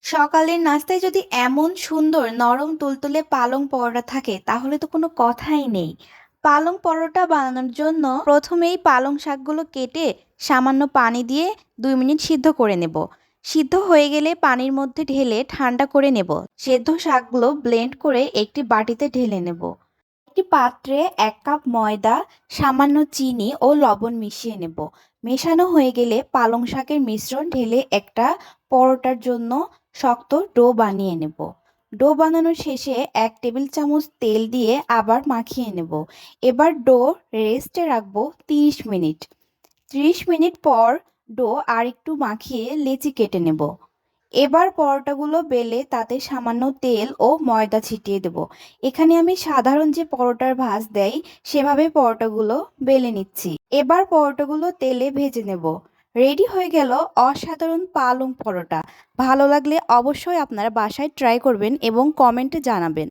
সকালের নাস্তায় যদি এমন সুন্দর নরম তুলতুলে পালং পরোটা থাকে তাহলে তো কোনো কথাই নেই। পালং পরোটা বানানোর জন্য প্রথমেই পালং শাকগুলো কেটে সামান্য পানি দিয়ে 2 মিনিট সিদ্ধ করে নেব। সিদ্ধ হয়ে গেলে পানির মধ্যে ঢেলে ঠান্ডা করে নেব। সেদ্ধ শাকগুলো ব্লেন্ড করে একটি বাটিতে ঢেলে নেব। একটি পাত্রে 1 কাপ ময়দা, সামান্য চিনি ও লবণ মিশিয়ে নেব। মেশানো হয়ে গেলে পালং শাকের মিশ্রণ ঢেলে একটা পরোটার জন্য শক্ত ডো বানিয়ে নেব। ডো বানানোর শেষে 1 টেবিল চামচ তেল দিয়ে আবার মাখিয়ে নেব। এবার ডো রেস্টে রাখবো 30 মিনিট। 30 মিনিট পর ডো আর একটু মাখিয়ে লেচি কেটে নেব। এবার পরোটাগুলো বেলে তাতে সামান্য তেল ও ময়দা ছিটিয়ে দেব। এখানে আমি সাধারণ যে পরোটার ভাঁজ দেয় সেভাবে পরোটাগুলো বেলে নিচ্ছি। এবার পরোটাগুলো তেলে ভেজে নেব। রেডি হয়ে গেল অসাধারণ পালং পরোটা। ভালো লাগলে অবশ্যই আপনারা বাসায় ট্রাই করবেন এবং কমেন্টে জানাবেন।